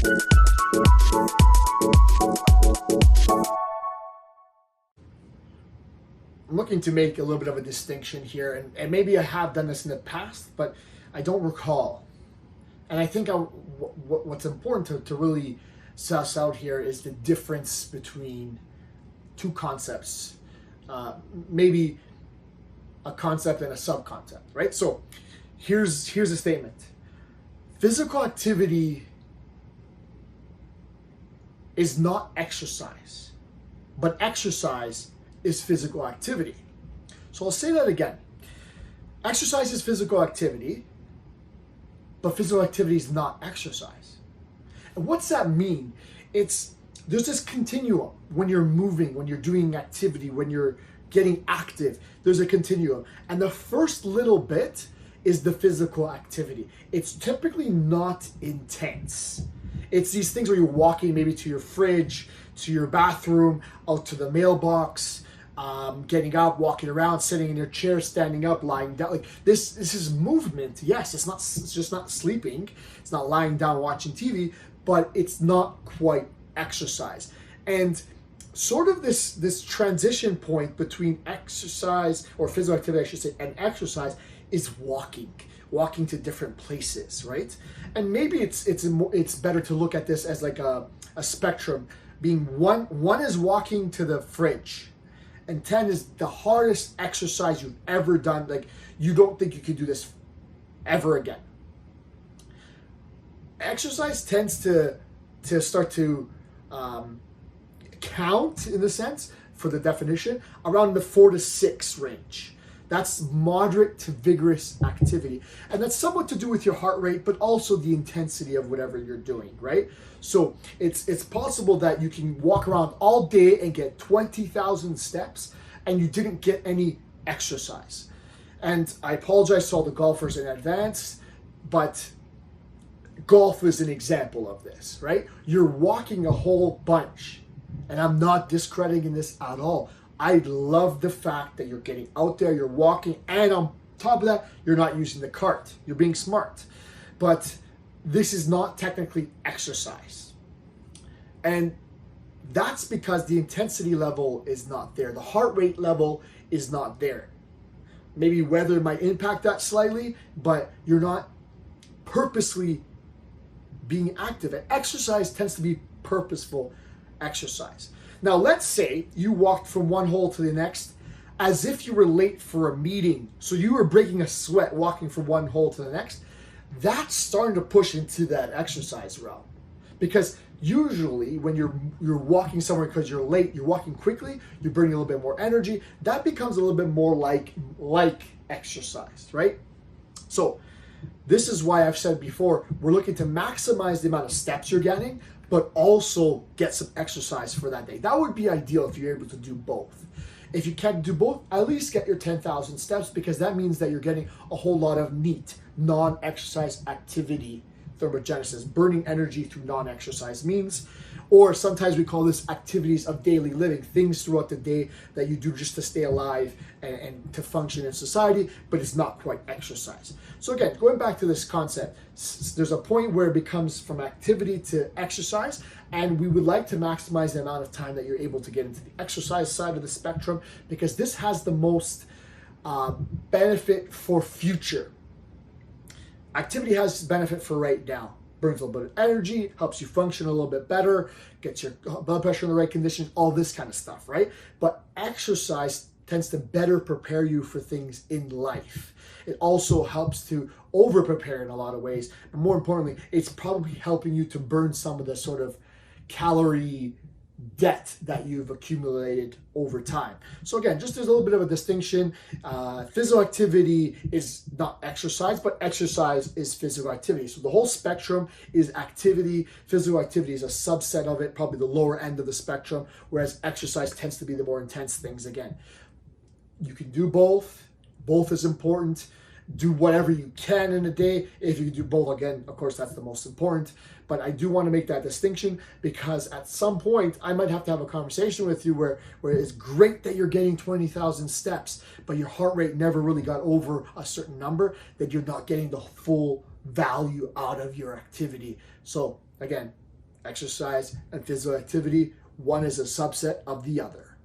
I'm looking to make a little bit of a distinction here, and maybe I have done this in the past, but I don't recall. And I think what's important to really suss out here is the difference between two concepts, maybe a concept and a sub-concept, right? So here's a statement. Physical activity is not exercise, but exercise is physical activity. So I'll say that again. Exercise is physical activity, but physical activity is not exercise. And what's that mean? There's this continuum when you're moving, when you're doing activity, when you're getting active, there's a continuum. And the first little bit is the physical activity. It's typically not intense. It's these things where you're walking maybe to your fridge, to your bathroom, out to the mailbox, getting up, walking around, sitting in your chair, standing up, lying down. Like this is movement. Yes, it's just not sleeping. It's not lying down watching TV, but it's not quite exercise. And sort of this transition point between exercise, or physical activity I should say, and exercise is walking to different places, right? And maybe it's better to look at this as like a spectrum, being one is walking to the fridge, and 10 is the hardest exercise you've ever done. Like you don't think you could do this ever again. Exercise tends to start to count, in the sense, for the definition, around the 4 to 6 range. That's moderate to vigorous activity. And that's somewhat to do with your heart rate, but also the intensity of whatever you're doing, right? So it's possible that you can walk around all day and get 20,000 steps and you didn't get any exercise. And I apologize to all the golfers in advance, but golf is an example of this, right? You're walking a whole bunch, and I'm not discrediting this at all. I love the fact that you're getting out there, you're walking, and on top of that, you're not using the cart. You're being smart. But this is not technically exercise. And that's because the intensity level is not there. The heart rate level is not there. Maybe weather might impact that slightly, but you're not purposely being active. And exercise tends to be purposeful exercise. Now, let's say you walked from one hole to the next as if you were late for a meeting. So you were breaking a sweat walking from one hole to the next. That's starting to push into that exercise realm. Because usually when you're walking somewhere because you're late, you're walking quickly, you're burning a little bit more energy. That becomes a little bit more like exercise, right? So this is why I've said before, we're looking to maximize the amount of steps you're getting, but also get some exercise for that day. That would be ideal if you're able to do both. If you can't do both, at least get your 10,000 steps, because that means that you're getting a whole lot of neat, non-exercise activity thermogenesis, burning energy through non-exercise means. Or sometimes we call this activities of daily living, things throughout the day that you do just to stay alive and to function in society, but it's not quite exercise. So again, going back to this concept, there's a point where it becomes from activity to exercise, and we would like to maximize the amount of time that you're able to get into the exercise side of the spectrum, because this has the most benefit for future. Activity has benefit for right now. Burns a little bit of energy, helps you function a little bit better, gets your blood pressure in the right condition, all this kind of stuff, right? But exercise tends to better prepare you for things in life. It also helps to over prepare in a lot of ways. But more importantly, it's probably helping you to burn some of the sort of calorie debt that you've accumulated over time. So again, just there's a little bit of a distinction. Physical activity is not exercise, but exercise is physical activity. So the whole spectrum is activity. Physical activity is a subset of it, probably the lower end of the spectrum, whereas exercise tends to be the more intense things. Again, you can do both. Both is important. Do whatever you can in a day. If you do both, again, of course, that's the most important. But I do want to make that distinction, because at some point I might have to have a conversation with you where it's great that you're getting 20,000 steps, but your heart rate never really got over a certain number, that you're not getting the full value out of your activity. So again, exercise and physical activity. One is a subset of the other.